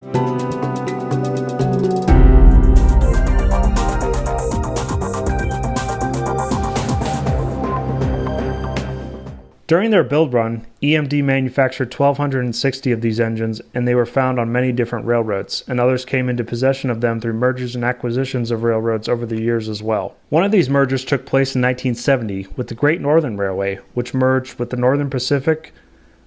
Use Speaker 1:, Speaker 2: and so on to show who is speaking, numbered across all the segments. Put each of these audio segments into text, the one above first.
Speaker 1: During their build run, EMD manufactured 1,260 of these engines, and they were found on many different railroads, and others came into possession of them through mergers and acquisitions of railroads over the years as well. One of these mergers took place in 1970 with the Great Northern Railway, which merged with the Northern Pacific,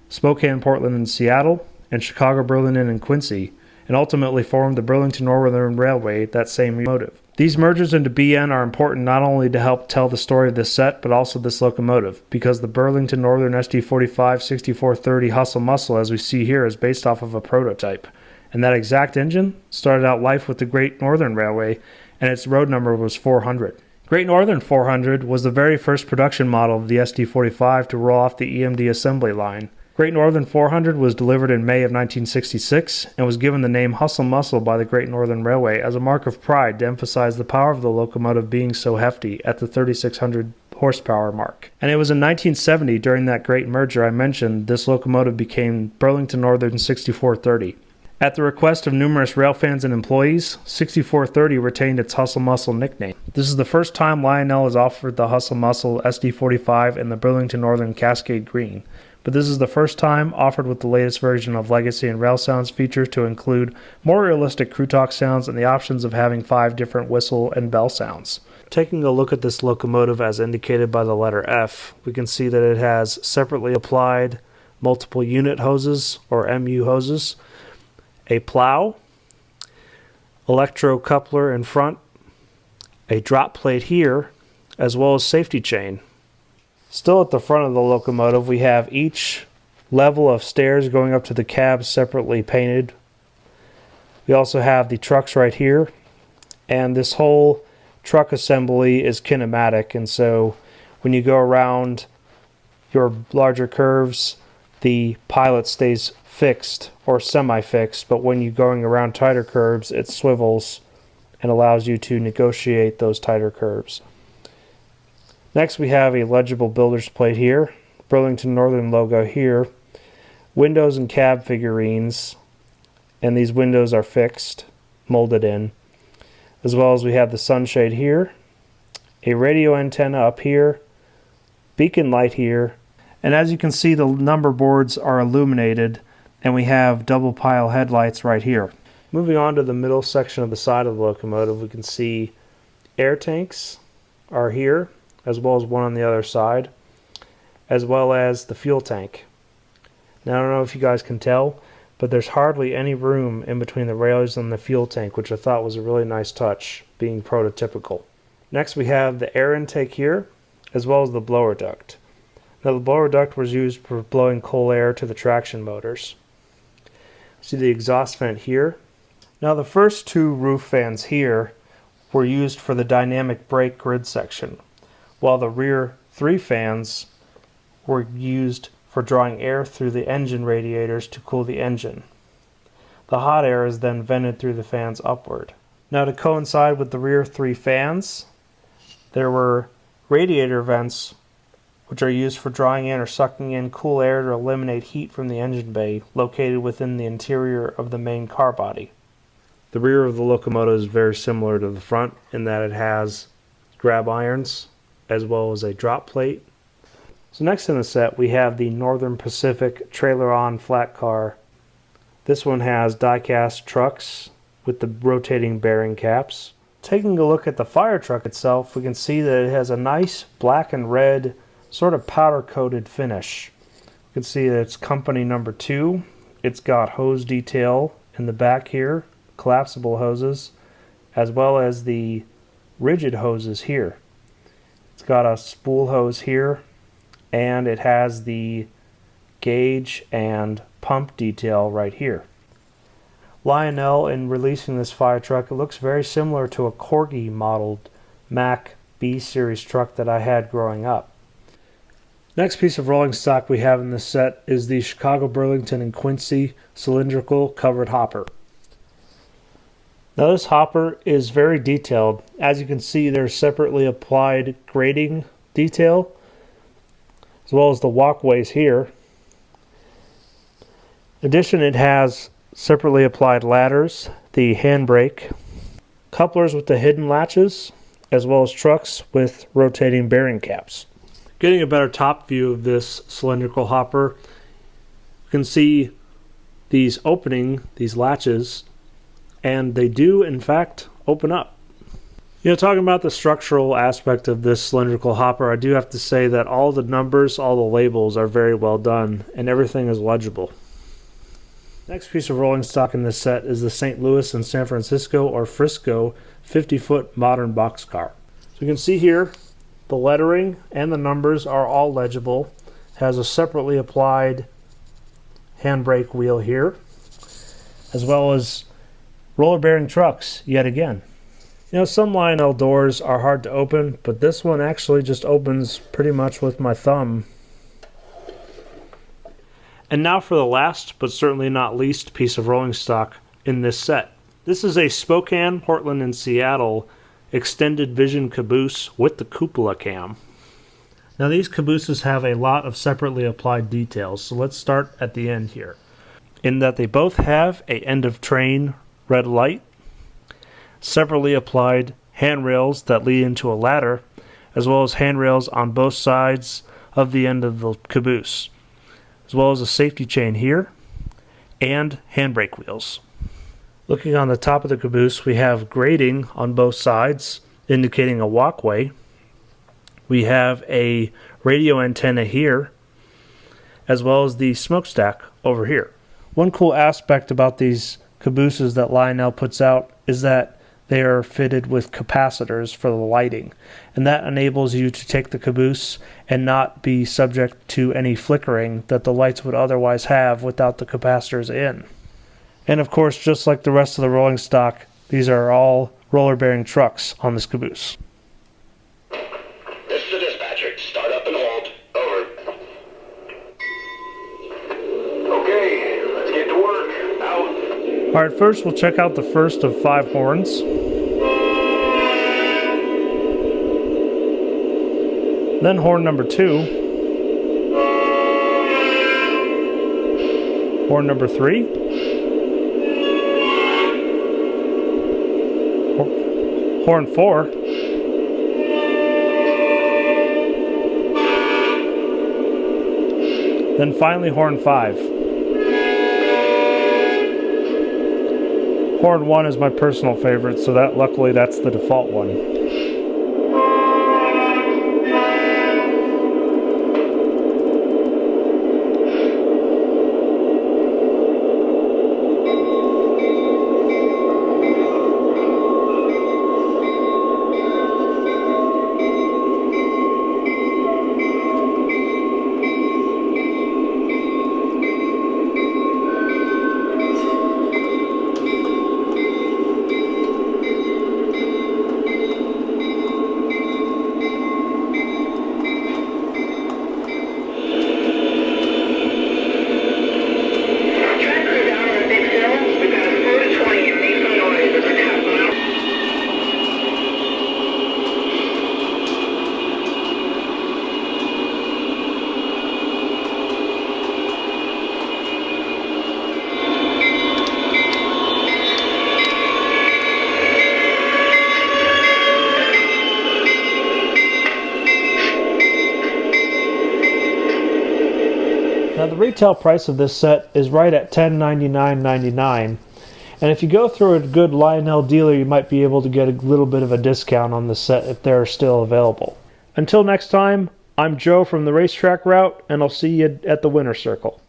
Speaker 1: Spokane, Portland, and Seattle, and Chicago, Burlington, and Quincy, and ultimately formed the Burlington Northern Railway that same motive. These mergers into BN are important not only to help tell the story of this set, but also this locomotive, because the Burlington Northern SD45 6430 Hustle Muscle, as we see here, is based off of a prototype. And that exact engine started out life with the Great Northern Railway, and its road number was 400. Great Northern 400 was the very first production model of the SD45 to roll off the EMD assembly line. Great Northern 400 was delivered in May of 1966 and was given the name Hustle Muscle by the Great Northern Railway as a mark of pride to emphasize the power of the locomotive being so hefty at the 3,600 horsepower mark. And it was in 1970, during that great merger I mentioned, this locomotive became Burlington Northern 6430. At the request of numerous rail fans and employees, 6430 retained its Hustle Muscle nickname. This is the first time Lionel has offered the Hustle Muscle SD45 in the Burlington Northern Cascade Green. But this is the first time offered with the latest version of Legacy and Rail Sounds feature to include more realistic crew talk sounds and the options of having 5 different whistle and bell sounds. Taking a look at this locomotive as indicated by the letter F, we can see that it has separately applied multiple unit hoses or MU hoses, a plow, electro coupler in front, a drop plate here, as well as safety chain. Still at the front of the locomotive, we have each level of stairs going up to the cab separately painted. We also have the trucks right here, and this whole truck assembly is kinematic, and so when you go around your larger curves, the pilot stays fixed or semi-fixed, but when you're going around tighter curves, it swivels and allows you to negotiate those tighter curves. Next we have a legible builder's plate here, Burlington Northern logo here, windows and cab figurines, and these windows are fixed, molded in, as well as we have the sunshade here, a radio antenna up here, beacon light here, and as you can see the number boards are illuminated, and we have double pile headlights right here. Moving on to the middle section of the side of the locomotive, we can see air tanks are here, as well as one on the other side, as well as the fuel tank. Now I don't know if you guys can tell, but there's hardly any room in between the rails and the fuel tank, which I thought was a really nice touch, being prototypical. Next we have the air intake here, as well as the blower duct. Now the blower duct was used for blowing cool air to the traction motors. See the exhaust vent here. Now the first 2 roof fans here were used for the dynamic brake grid section, while the rear 3 fans were used for drawing air through the engine radiators to cool the engine. The hot air is then vented through the fans upward. Now to coincide with the rear 3 fans, there were radiator vents which are used for drawing in or sucking in cool air to eliminate heat from the engine bay located within the interior of the main car body. The rear of the locomotive is very similar to the front in that it has grab irons as well as a drop plate. So next in the set we have the Northern Pacific trailer-on flat car. This one has die-cast trucks with the rotating bearing caps. Taking a look at the fire truck itself, we can see that it has a nice black and red sort of powder-coated finish. You can see that it's company number 2. It's got hose detail in the back here, collapsible hoses, as well as the rigid hoses here. It's got a spool hose here, and it has the gauge and pump detail right here. Lionel, in releasing this fire truck, it looks very similar to a Corgi modeled Mack B series truck that I had growing up. Next piece of rolling stock we have in this set is the Chicago, Burlington, and Quincy cylindrical covered hopper. Now this hopper is very detailed. As you can see, there's separately applied grading detail, as well as the walkways here. In addition, it has separately applied ladders, the handbrake, couplers with the hidden latches, as well as trucks with rotating bearing caps. Getting a better top view of this cylindrical hopper, you can see these latches, and they do in fact open up. Talking about the structural aspect of this cylindrical hopper, I do have to say that all the numbers, all the labels are very well done, and everything is legible. Next piece of rolling stock in this set is the St. Louis and San Francisco or Frisco 50-foot modern boxcar. So you can see here the lettering and the numbers are all legible. It has a separately applied handbrake wheel here, as well as roller bearing trucks yet again. Some Lionel doors are hard to open, but this one actually just opens pretty much with my thumb. And now for the last, but certainly not least, piece of rolling stock in this set. This is a Spokane, Portland, and Seattle extended vision caboose with the cupola cam. Now these cabooses have a lot of separately applied details, so let's start at the end here. In that they both have a end of train red light, separately applied handrails that lead into a ladder, as well as handrails on both sides of the end of the caboose, as well as a safety chain here, and handbrake wheels. Looking on the top of the caboose, we have grating on both sides, indicating a walkway. We have a radio antenna here, as well as the smokestack over here. One cool aspect about these cabooses that Lionel puts out is that they are fitted with capacitors for the lighting, and that enables you to take the caboose and not be subject to any flickering that the lights would otherwise have without the capacitors in. And of course, just like the rest of the rolling stock, these are all roller bearing trucks on this caboose.
Speaker 2: This is the dispatcher. Start up and hold. Over. Okay, let's get to work. Out.
Speaker 1: Alright, first we'll check out the first of 5 horns. Then horn number 2. Horn number 3. Horn 4. Then finally horn 5. Horn 1 is my personal favorite, so luckily that's the default one. Now the retail price of this set is right at $1099.99, and if you go through a good Lionel dealer, you might be able to get a little bit of a discount on the set if they're still available. Until next time, I'm Joe from the Racetrack Route, and I'll see you at the Winter Circle.